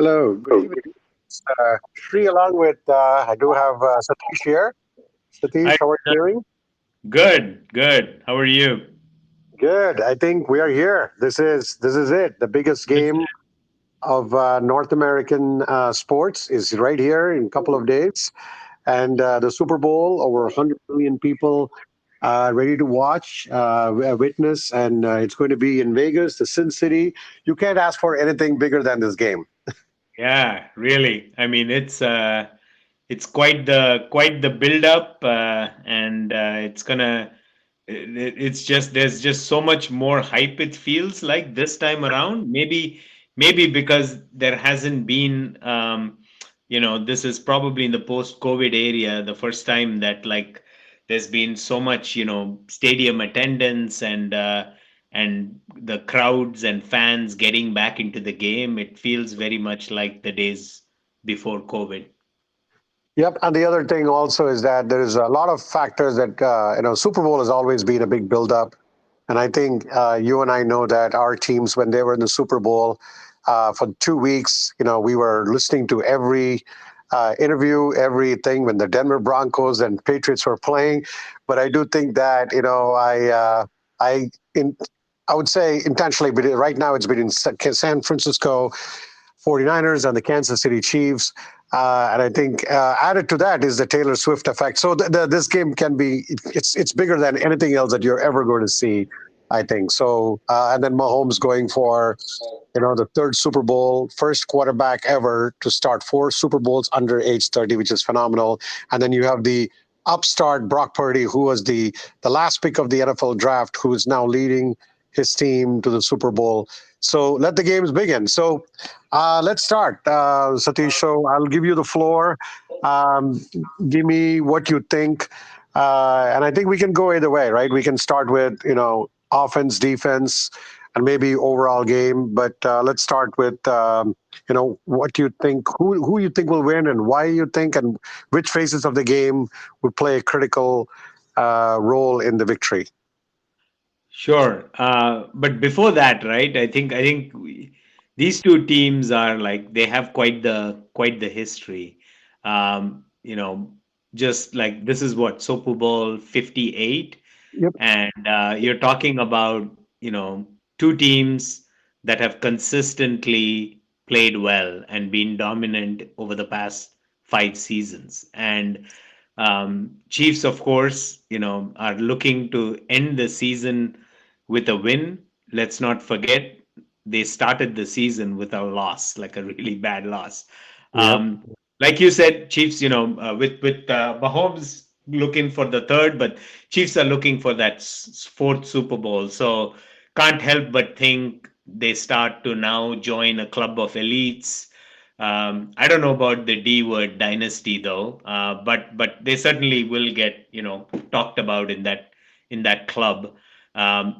Hello, good evening. Shri, along with I do have Satish here. Satish, Hi, how are you Krishna. doing? Good, good. How are you? Good. I think we are here. This is it. The biggest This- game of North American sports is right here in a couple of days, and the Super Bowl. Over 100 million people ready to watch, witness, and it's going to be in Vegas, the Sin City. You can't ask for anything bigger than this game. Yeah, really. I mean, it's quite the build up, and it's gonna. It's just there's just so much more hype. It feels like this time around. Maybe because there hasn't been. This is probably in the post-COVID area, the first time that like there's been so much, stadium attendance and the crowds and fans getting back into the game. It feels very much like the days before COVID. Yep, and the other thing also is that there is a lot of factors that Super Bowl has always been a big build-up, and I think you and I know that our teams, when they were in the Super Bowl for 2 weeks, we were listening to every interview, everything when the Denver Broncos and Patriots were playing. But I do think that I in I would say intentionally, but right now it's been in San Francisco 49ers and the Kansas City Chiefs. And I think added to that is the Taylor Swift effect. So this game can be it's bigger than anything else that you're ever going to see. I think so. And then Mahomes going for the third Super Bowl, first quarterback ever to start four Super Bowls under age 30, which is phenomenal. And then you have the upstart Brock Purdy, who was the last pick of the NFL draft, who is now leading his team to the Super Bowl. So let the games begin. So let's start, Satish. So I'll give you the floor. Um, Give me what you think, and I think we can go either way, right? We can start with offense, defense, and maybe overall game. But let's start with what you think, who you think will win, and why you think, and which phases of the game would play a critical role in the victory. Sure. But before that, right? These two teams are like they have quite the history. You know, just like this is what Super Bowl 58, Yep. and you're talking about two teams that have consistently played well and been dominant over the past 5 seasons. And Chiefs, of course, are looking to end the season with a win. Let's not forget they started the season with a loss, like a really bad loss. Yep. Um, like you said, Chiefs, with Mahomes looking for the third, but Chiefs are looking for that fourth Super Bowl. So can't help but think they start to now join a club of elites. I don't know about the D word dynasty though, but they certainly will get talked about in that club.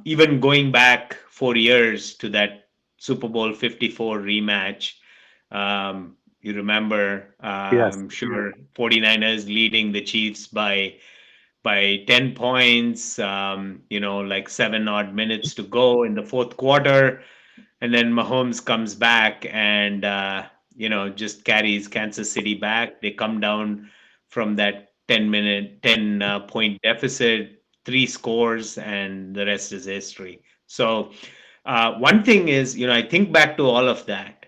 Even going back 4 years to that Super Bowl 54 rematch, you remember, Yes. I'm sure 49ers leading the Chiefs by 10 points, like 7 odd minutes to go in the fourth quarter. And then Mahomes comes back and, just carries Kansas City back. They come down from that 10 point deficit, three scores, and the rest is history. So, one thing is, I think back to all of that,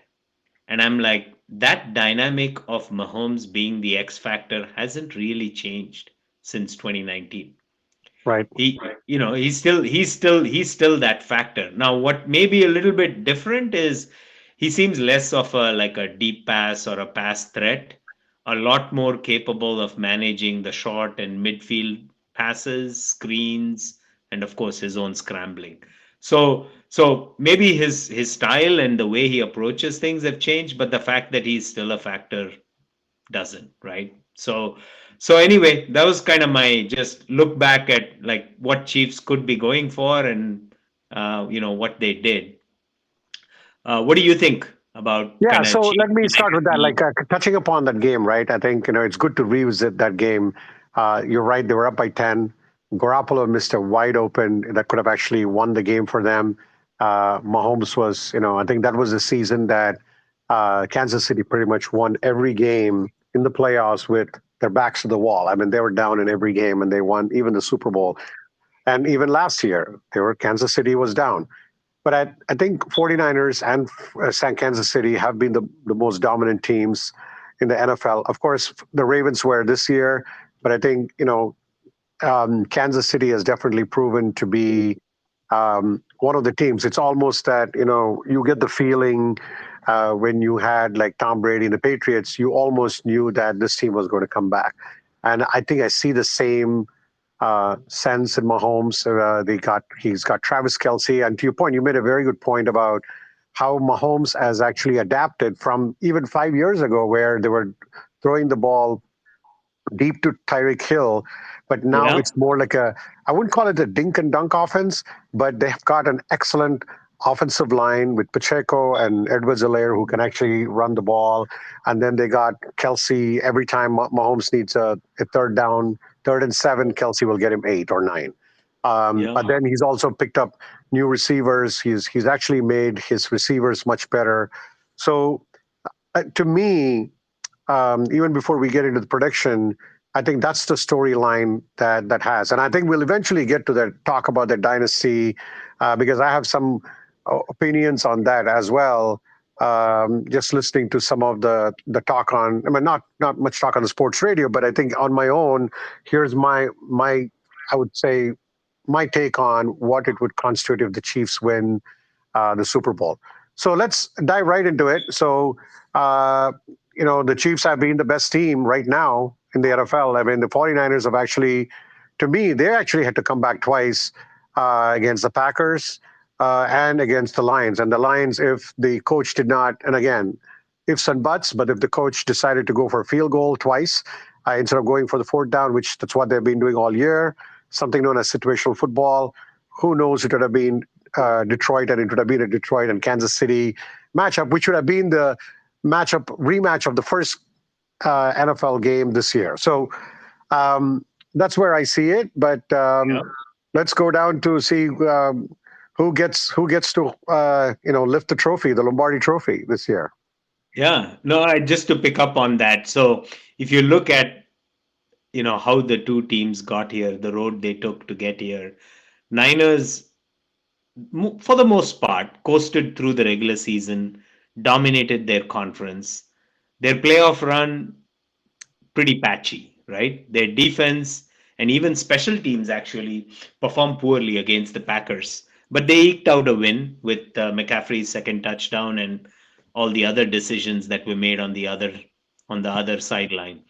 and I'm like, that dynamic of Mahomes being the X factor hasn't really changed since 2019. Right. He's still that factor. Now, what may be a little bit different is he seems less of a like a deep pass or a pass threat, a lot more capable of managing the short and midfield passes, screens, and of course his own scrambling. So maybe his style and the way he approaches things have changed, but the fact that he's still a factor doesn't, right? So anyway, that was kind of my just look back at like what Chiefs could be going for and what they did. What do you think about Yeah, kind of so Chiefs let me start with that. dynasty? Like touching upon that game, right? I think it's good to revisit that game. You're right; they were up by 10. Garoppolo missed a wide open that could have actually won the game for them. Mahomes was, I think that was the season that Kansas City pretty much won every game in the playoffs with their backs to the wall. I mean, they were down in every game and they won even the Super Bowl. And even last year, Kansas City was down. But I think 49ers and Kansas City have been the most dominant teams in the NFL. Of course, the Ravens were this year, but I think, Kansas City has definitely proven to be one of the teams. It's almost that, you get the feeling when you had like Tom Brady and the Patriots, you almost knew that this team was going to come back. And I think I see the same sense in Mahomes. He's got Travis Kelsey, and to your point, you made a very good point about how Mahomes has actually adapted from even 5 years ago, where they were throwing the ball deep to Tyreek Hill, but now Yeah. it's more like I wouldn't call it a dink and dunk offense, but they've got an excellent offensive line with Pacheco and Edwards-Helaire who can actually run the ball. And then they got Kelsey. Every time Mahomes needs a third down, 3rd and 7, Kelsey will get him 8 or 9. Yeah. But then he's also picked up new receivers. He's actually made his receivers much better. So to me, even before we get into the prediction, I think that's the storyline that has, and I think we'll eventually get to that talk about the dynasty because I have some opinions on that as well. Just listening to some of the talk on, I mean, not much talk on the sports radio, but I think on my own, here's my I would say my take on what it would constitute if the Chiefs win the Super Bowl. So let's dive right into it. So, the Chiefs have been the best team right now in the NFL. I mean, the 49ers have actually, to me, they actually had to come back twice against the Packers and against the Lions. And the Lions, if the coach did not, and again, ifs and buts, but if the coach decided to go for a field goal twice instead of going for the fourth down, which that's what they've been doing all year, something known as situational football, who knows, it would have been Detroit, and it would have been a Detroit and Kansas City matchup, which would have been the rematch of the first NFL game this year. So um, that's where I see it. But Yeah. let's go down to see who gets to lift the trophy, the Lombardi Trophy this year. Yeah. No, just to pick up on that. So if you look at, how the two teams got here, the road they took to get here, Niners, for the most part, coasted through the regular season, dominated their conference. Their playoff run, pretty patchy, right? Their defense and even special teams actually performed poorly against the Packers, but they eked out a win with McCaffrey's second touchdown and all the other decisions that were made on the other sideline.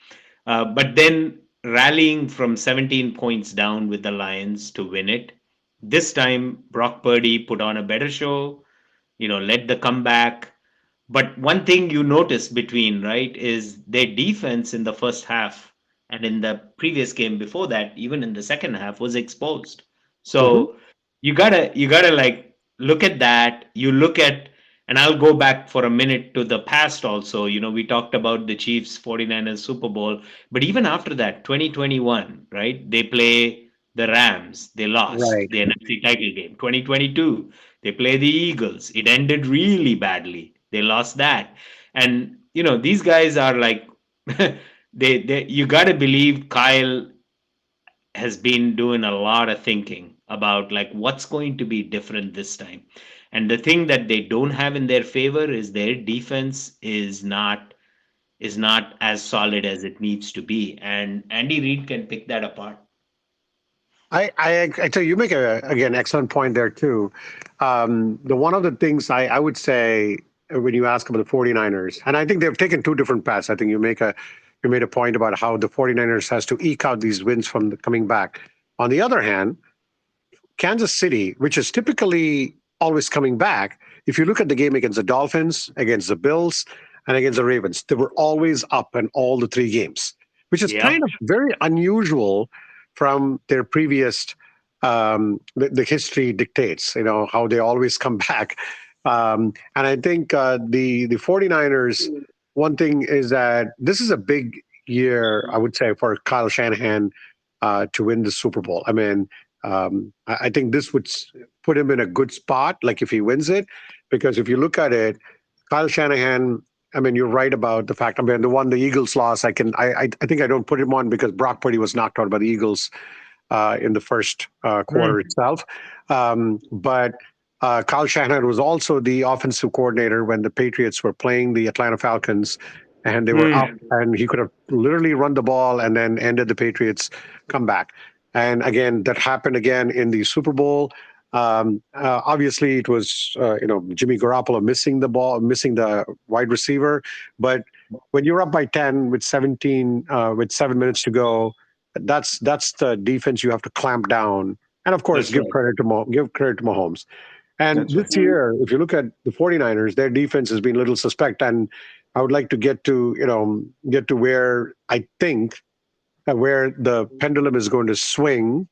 But then rallying from 17 points down with the Lions to win it. This time, Brock Purdy put on a better show, led the comeback. But one thing you notice between, right, is their defense in the first half and in the previous game before that, even in the second half, was exposed. Hmm. So you gotta like look at that. You look at, and I'll go back for a minute to the past also. We talked about the Chiefs 49ers Super Bowl, but even after that, 2021, right? They play the Rams, they lost Right. the NFC title game. 2022, they play the Eagles. It ended really badly. They lost that. And these guys are like they you got to believe Kyle has been doing a lot of thinking about like what's going to be different this time. And the thing that they don't have in their favor is their defense is not as solid as it needs to be. And Andy Reid can pick that apart. I tell you, you make again excellent point there too. The one of the things I would say when you ask about the 49ers, and I think they've taken two different paths. I think you made a point about how the 49ers has to eke out these wins from coming back. On the other hand, Kansas City, which is typically always coming back, if you look at the game against the Dolphins, against the Bills, and against the Ravens, they were always up in all the three games, which is Yeah. kind of very unusual from their previous. The history dictates, how they always come back. And I think the 49ers, one thing is that this is a big year, I would say, for Kyle Shanahan to win the Super Bowl. I mean, I think this would put him in a good spot, like if he wins it, because if you look at it, Kyle Shanahan. I mean, you're right about the fact. I mean, the Eagles lost. I think I don't put him on because Brock Purdy was knocked out by the Eagles in the first quarter Hmm. itself. But Kyle Shanahan was also the offensive coordinator when the Patriots were playing the Atlanta Falcons, and they were up, Hmm. and he could have literally run the ball and then ended the Patriots' comeback. And again, that happened again in the Super Bowl. Obviously, it was Jimmy Garoppolo missing the ball, missing the wide receiver. But when you're up by 10 with 17 with 7 minutes to go, that's the defense you have to clamp down. And of course, That's right. give credit to Mahomes. And That's this right. year, if you look at the 49ers, their defense has been a little suspect. And I would like to get to where I think where the pendulum is going to swing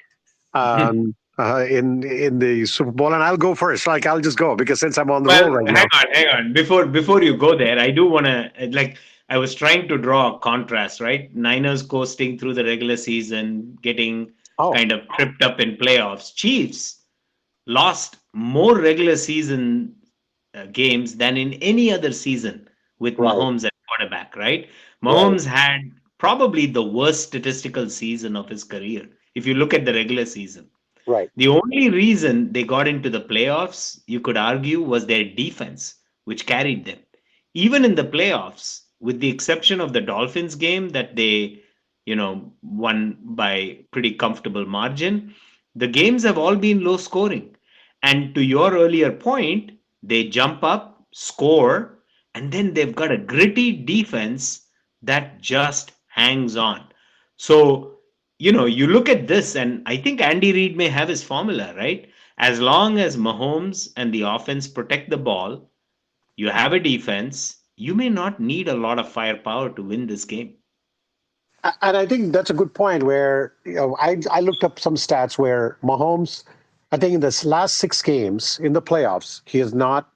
in the Super Bowl. And I'll go first. Like I'll just go because since I'm on the roll Well, right now. hang on. Before you go there, I do want to like I was trying to draw a contrast, right? Niners coasting through the regular season, getting Oh, kind of tripped up in playoffs. Chiefs lost more regular season games than in any other season with right, Mahomes at quarterback, right? right, Mahomes had probably the worst statistical season of his career if you look at the regular season. right. The only reason they got into the playoffs, you could argue, was their defense, which carried them. Even in the playoffs, with the exception of the Dolphins game that they, won by pretty comfortable margin, the games have all been low scoring. And to your earlier point, they jump up, score, and then they've got a gritty defense that just hangs on. So you look at this, and I think Andy Reid may have his formula, right? As long as Mahomes and the offense protect the ball, you have a defense, you may not need a lot of firepower to win this game. And I think that's a good point. Where I looked up some stats where Mahomes, I think in this last 6 games in the playoffs, he has not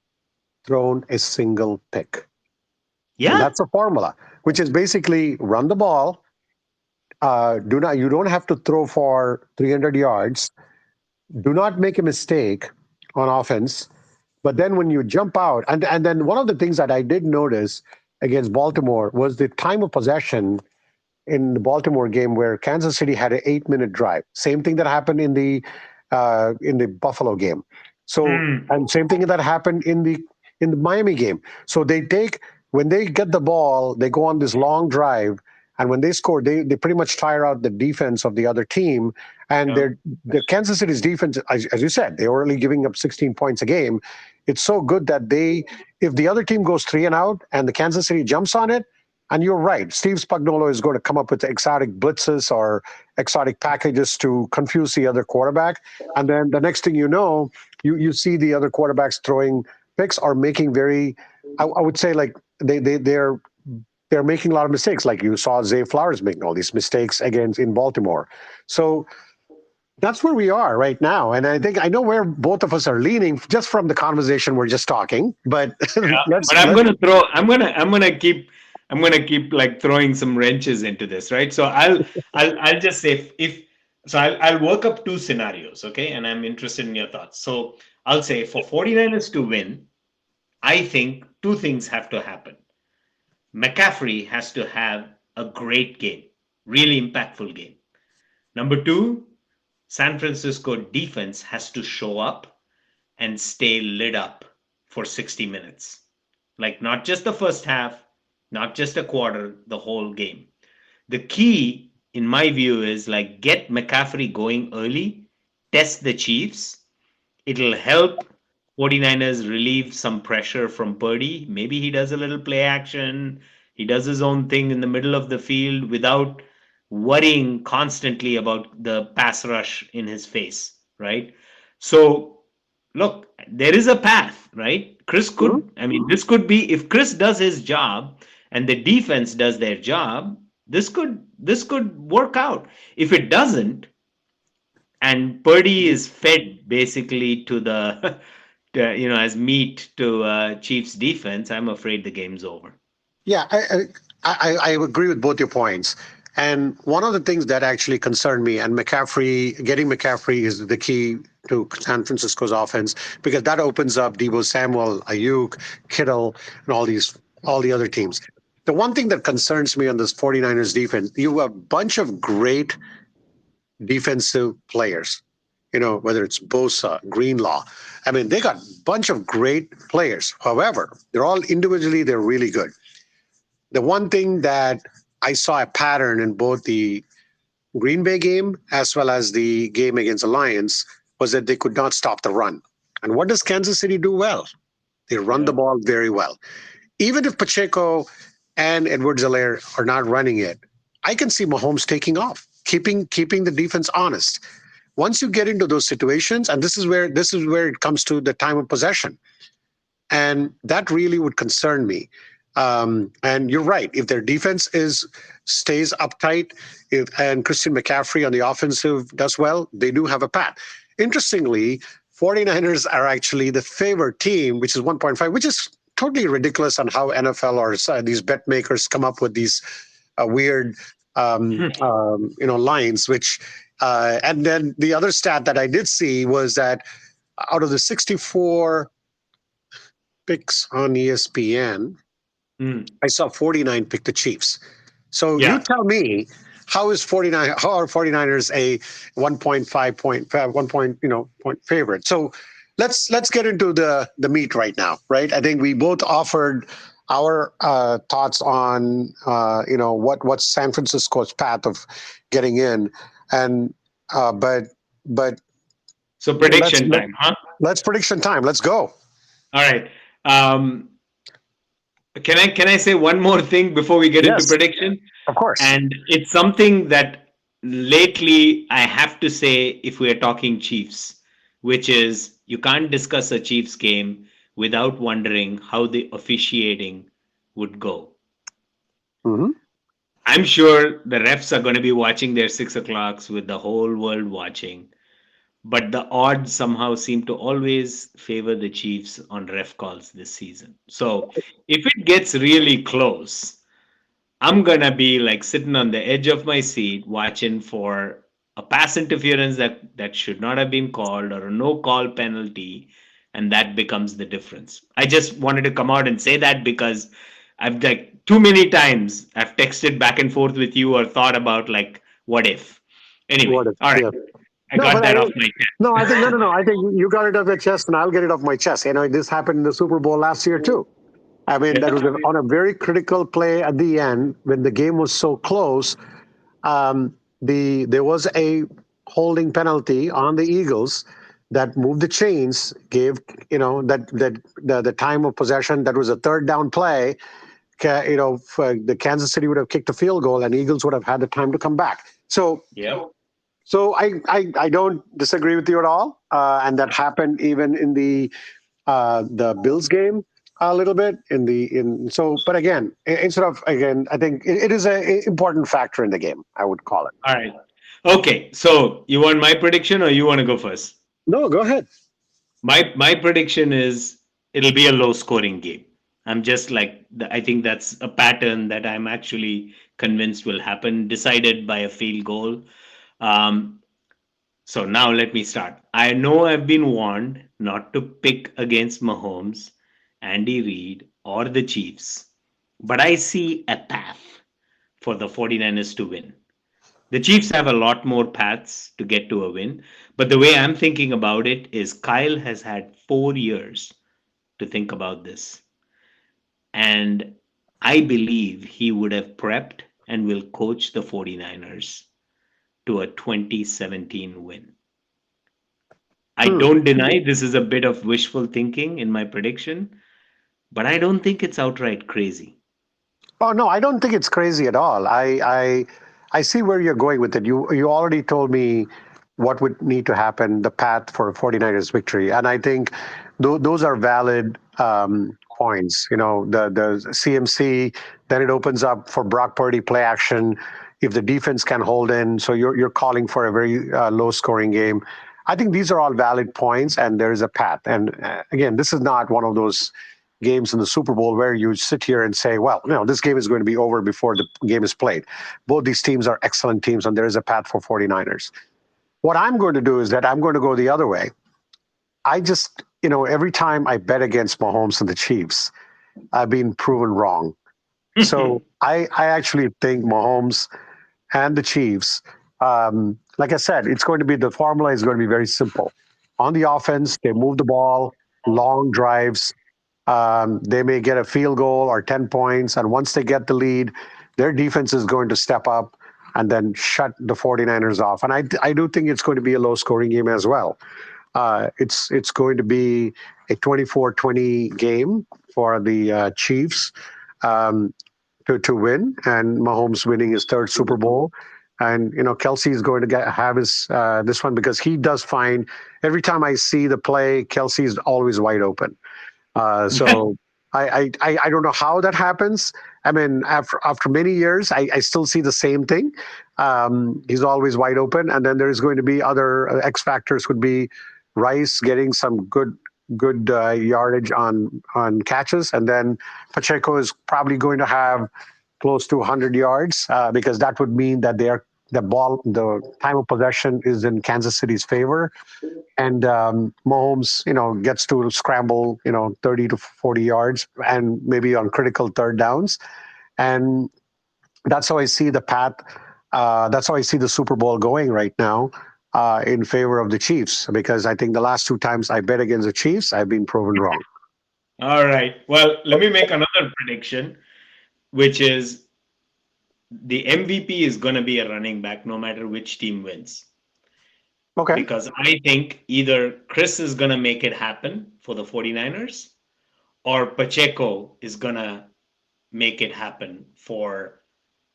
thrown a single pick, and Yeah. that's a formula, which is basically run the ball. Do not You don't have to throw for 300 yards. Do not make a mistake on offense. But then when you jump out, and then one of the things that I did notice against Baltimore was the time of possession in the Baltimore game where Kansas City had an 8 minute drive. Same thing that happened in the Buffalo game. So Mm. and same thing that happened in the Miami game. So they take when they get the ball, they go on this long drive, and when they score, they pretty much tire out the defense of the other team. And Yeah. the Kansas City's defense, as you said, they were only giving up 16 points a game. It's so good that if the other team goes 3 and out and the Kansas City jumps on it, and you're right. Steve Spagnuolo is going to come up with exotic blitzes or exotic packages to confuse the other quarterback. And then the next thing you know, you see the other quarterbacks throwing picks or making I would say like they're making a lot of mistakes. Like you saw Zay Flowers making all these mistakes against in Baltimore. So that's where we are right now. And I think I know where both of us are leaning just from the conversation we're just talking. But But I'm let's gonna throw. I'm gonna keep like throwing some wrenches into this, right? So I'll just say I'll work up two scenarios, okay? And I'm interested in your thoughts. So I'll say for 49ers to win, I think two things have to happen. McCaffrey has to have a great game, really impactful game. Number two, San Francisco defense has to show up and stay lit up for 60 minutes. Like not just the first half, not just a quarter, the whole game. The key, in my view, is like get McCaffrey going early, test the Chiefs. It'll help 49ers relieve some pressure from Purdy. Maybe he does a little play action. He does his own thing in the middle of the field without worrying constantly about the pass rush in his face, right? So, look, there is a path, right? I mean, this could be if Chris does his job and the defense does their job, this could work out. If it doesn't, and Purdy is fed basically to the as meat to Chiefs defense, I'm afraid the game's over. Yeah, I agree with both your points. And one of the things that actually concerned me, and getting McCaffrey is the key to San Francisco's offense because that opens up Debo Samuel, Ayuk, Kittle, and all the other teams. The one thing that concerns me on this 49ers defense, you have a bunch of great defensive players. Whether it's Bosa, Greenlaw. I mean, they got a bunch of great players. However, they're really good. The one thing that I saw a pattern in both the Green Bay game as well as the game against the Lions was that they could not stop the run. And what does Kansas City do well? They run the Yeah. ball very well. Even if Pacheco and Edwards-Helaire are not running it, I can see Mahomes taking off, keeping the defense honest. Once you get into those situations, and this is where it comes to the time of possession, and that really would concern me. And you're right. If their defense stays uptight, and Christian McCaffrey on the offensive does well, they do have a path. Interestingly, 49ers are actually the favored team, which is 1.5, which is totally ridiculous on how NFL or these bet makers come up with these weird lines. And then the other stat that I did see was that out of the 64 picks on ESPN, Mm. I saw 49 pick the Chiefs. So you Yeah. tell me, how are 49ers a 1.5 point favorite? So let's get into the meat right now, right? I think we both offered our thoughts on what's San Francisco's path of getting in, and but So let's prediction let, time, huh? let's prediction time. Let's go. All right. Um, can I say one more thing before we get into Yes, prediction? of course. And it's something that lately I have to say if we are talking Chiefs, which is you can't discuss a Chiefs game without wondering how the officiating would go. Hmm. I'm sure the refs are going to be watching their 6 o'clocks with the whole world watching, but the odds somehow seem to always favor the Chiefs on ref calls this season. So if it gets really close, I'm gonna be like sitting on the edge of my seat watching for a pass interference that should not have been called or a no call penalty, and that becomes the difference. I just wanted to come out and say that because I've like too many times I've texted back and forth with you or thought about like what if. What Anyway, if? all right, Yeah. I No, got but that off my no, I think no, chest. no, no. I think you got it off your chest, and I'll get it off my chest. This happened in the Super Bowl last year too. I mean, that was Yeah. on a very critical play at the end when the game was so close. There was a holding penalty on the Eagles that moved the chains, gave the time of possession. That was a third down play. For the Kansas City would have kicked a field goal, and Eagles would have had the time to come back. So Yep. I don't disagree with you at all, and that happened even in the Bills game a little bit but again, instead of again, I think it is a important factor in the game. I would call it. All right. Okay. So you want my prediction or you want to go first? No, go ahead. My prediction is it'll be a low scoring game. I'm just like I think that's a pattern that I'm actually convinced will happen, decided by a field goal. Um, so now let me start. I know I've been warned not to pick against Mahomes, Andy Reid, or the Chiefs, but I see a path for the 49ers to win. The Chiefs have a lot more paths to get to a win, but the way I'm thinking about it is Kyle has had 4 years to think about this. And I believe he would have prepped and will coach the 49ers to a 2017 win. I Hmm. don't deny this is a bit of wishful thinking in my prediction, but I don't think it's outright crazy. Oh no, I don't think it's crazy at all. I see where you're going with it. You already told me what would need to happen, the path for 49ers victory, and I think those are valid points. The CMC, then it opens up for Brock Purdy play action. If the defense can hold in, so you're calling for a very low scoring game. I think these are all valid points, and there is a path. And again, this is not one of those games in the Super Bowl where you sit here and say, well, this game is going to be over before the game is played. Both these teams are excellent teams, and there is a path for 49ers. What I'm going to do is that I'm going to go the other way. I just, every time I bet against Mahomes and the Chiefs, I've been proven wrong. So I actually think Mahomes and the Chiefs, like I said, the formula is going to be very simple. On the offense, they move the ball, long drives. They may get a field goal or 10 points. And once they get the lead, their defense is going to step up and then shut the 49ers off. And I do think it's going to be a low scoring game as well. It's going to be a 24-20 game for the Chiefs um, to win, and Mahomes winning his third Super Bowl. And Kelsey is going to have his this one because he does find every time I see the play, Kelsey is always wide open. So I don't know how that happens. I mean, after many years, I still see the same thing. He's always wide open, and then there's going to be other X factors. Would be Rice getting some good yardage on catches, and then Pacheco is probably going to have close to 100 yards because that would mean that the time of possession is in Kansas City's favor, and Mahomes, gets to scramble, 30 to 40 yards, and maybe on critical third downs, and that's how I see the path. That's how I see the Super Bowl going right now. In favor of the Chiefs, because I think the last two times I bet against the Chiefs, I've been proven wrong. All right. Well, let me make another prediction, which is the MVP is going to be a running back no matter which team wins. Okay. Because I think either Chris is going to make it happen for the 49ers or Pacheco is going to make it happen for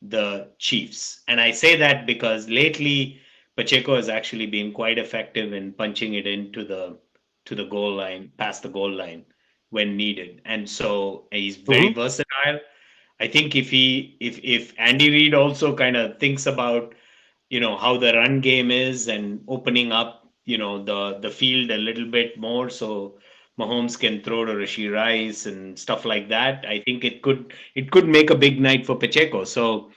the Chiefs. And I say that because lately Pacheco has actually been quite effective in punching it into the goal line, past the goal line when needed. And so he's very Hmm. versatile. I think if Andy Reid also kind of thinks about how the run game is and opening up the field a little bit more so Mahomes can throw to Rashid Rice and stuff like that. I think it could make a big night for Pacheco. So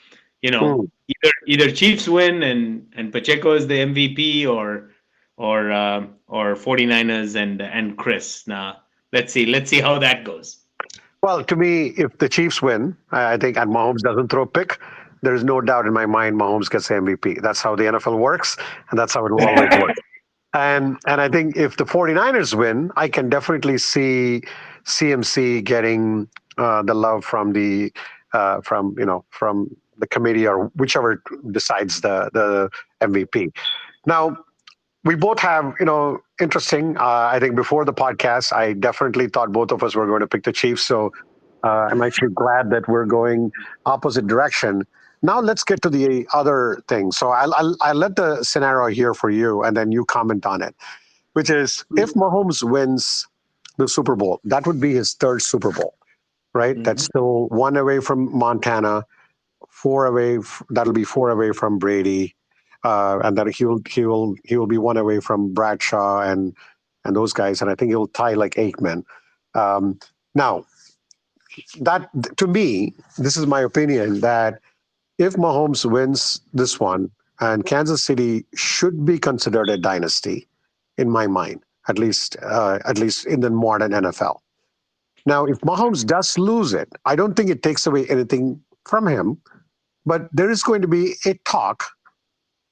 either Chiefs win and Pacheco is the MVP or 49ers and Chris. Now let's see how that goes. Well, to me, if the Chiefs win, I think, and Mahomes doesn't throw a pick, there's no doubt in my mind Mahomes gets the MVP. That's how the NFL works, and that's how it will always work. And I think if the 49ers win, I can definitely see CMC getting the love from the committee or whichever decides the MVP. Now, we both have, interesting. I think before the podcast, I definitely thought both of us were going to pick the Chiefs. So I'm actually glad that we're going opposite direction. Now let's get to the other thing. So I'll let the scenario here for you, and then you comment on it. Which is if Mahomes wins the Super Bowl, that would be his third Super Bowl, right? That's Mhm. still one away from Montana, four away. That'll be four away from Brady, and that he will be one away from Bradshaw and those guys, and I think he'll tie like Aikman. Now, that to me, this is my opinion that if Mahomes wins this one, and Kansas City should be considered a dynasty, in my mind, at least in the modern NFL. Now, if Mahomes does lose it, I don't think it takes away anything from him, but there is going to be a talk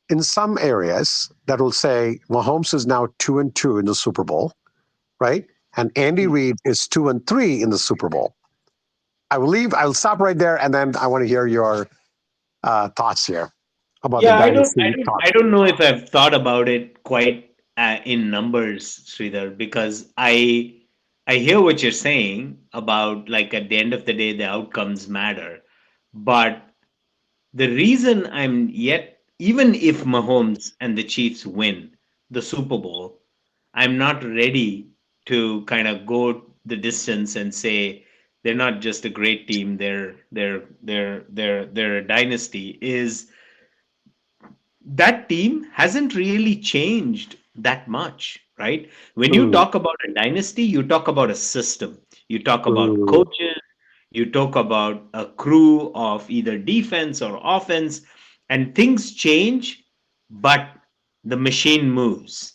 in some areas that will say Mahomes is now 2-2 in the Super Bowl, right? And Andy Reid is 2-3 in the Super Bowl. I'll stop right there, and then I want to hear your thoughts here about the Yeah, I don't, I dynasty don't, talk. I don't know if I've thought about it quite in numbers, Sridhar, because I hear what you're saying about like at the end of the day the outcomes matter, but the reason I'm yet even if Mahomes and the Chiefs win the Super Bowl, I'm not ready to kind of go the distance and say they're not just a great team, they're a dynasty. Is that team hasn't really changed that much, right? When you Mm, talk about a dynasty, you talk about a system, you talk about mm, coaches, you talk about a crew of either defense or offense, and things change, but the machine moves.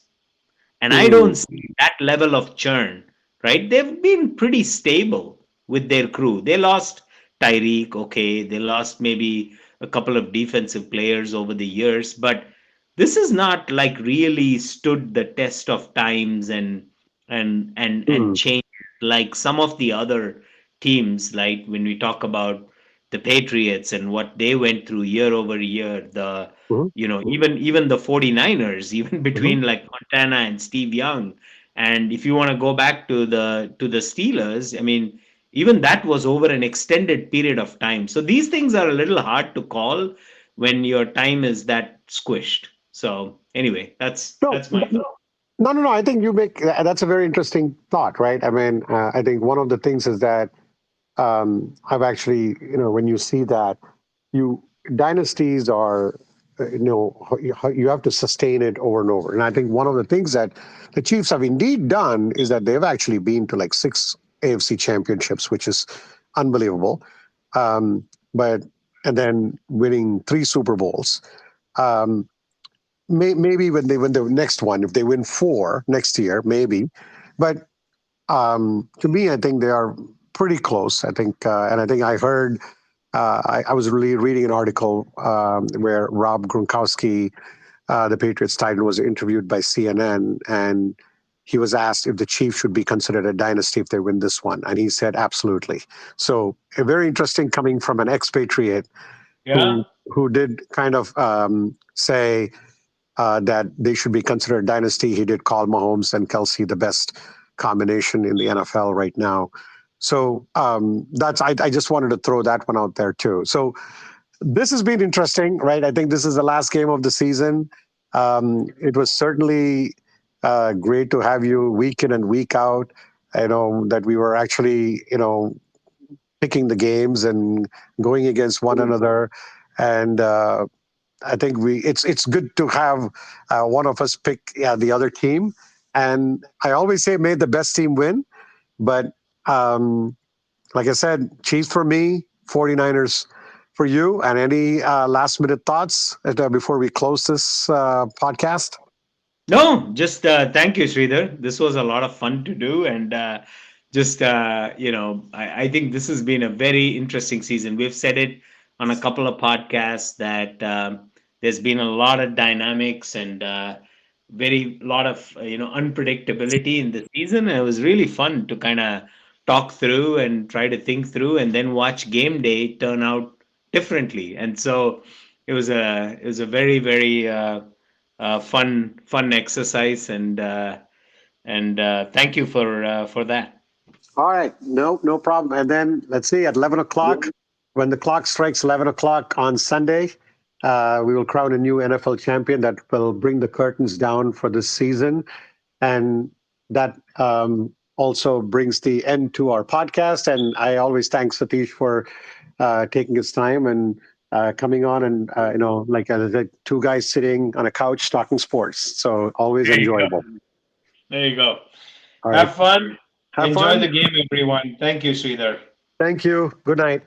And I don't Mm, see that level of churn, right? They've been pretty stable with their crew. They lost Tyreek, okay. They lost maybe a couple of defensive players over the years, but this is not like really stood the test of times and mm, changed like some of the other teams, like when we talk about the Patriots and what they went through year over year, the mhm, even the 49ers, even mhm. between like Montana and Steve Young. And if you want to go back to the Steelers, I mean, even that was over an extended period of time. So these things are a little hard to call when your time is that squished. So anyway, No, that's my thought. no. I think you make that's a very interesting thought, right? I mean, I think one of the things is that I've actually, when you see that, you dynasties are, you have to sustain it over and over. And I think one of the things that the Chiefs have indeed done is that they've actually been to like six AFC championships, which is unbelievable. Um, but and then winning three Super Bowls. Um, maybe when they win the next one, if they win four next year, maybe. But to me, I think they are pretty close. I think, and I think I heard. I was really reading an article where Rob Gronkowski, the Patriots tight end, was interviewed by CNN, and he was asked if the Chiefs should be considered a dynasty if they win this one, and he said absolutely. So, a very interesting coming from an expatriate Yeah. who did kind of say that they should be considered a dynasty. He did call Mahomes and Kelsey the best combination in the NFL right now. So that's I just wanted to throw that one out there too. So this has been interesting, right? I think this is the last game of the season. It was certainly great to have you week in and week out. I know that we were actually, picking the games and going against one another, and I think it's good to have one of us pick the other team. And I always say, may the best team win. But um, like I said, Chiefs for me, 49ers for you. And any last minute thoughts before we close this podcast? No, just thank you, Sridhar. This was a lot of fun to do, and just I think this has been a very interesting season. We've said it on a couple of podcasts that there's been a lot of dynamics and very lot of unpredictability in the season. It was really fun to kind of talk through and try to think through, and then watch game day turn out differently. And so it was a very very fun exercise, and thank you for that. All right. No problem. And then let's see, at 11 o'clock, when the clock strikes 11 o'clock on Sunday, we will crown a new NFL champion that will bring the curtains down for this season. And that also brings the end to our podcast. And I always thank Satish for taking his time and coming on and, like two guys sitting on a couch talking sports. So always There you go. enjoyable. There you go. All right. Have fun. Have Enjoy fun. the game, everyone. Thank you, Sridhar. Thank you. Good night.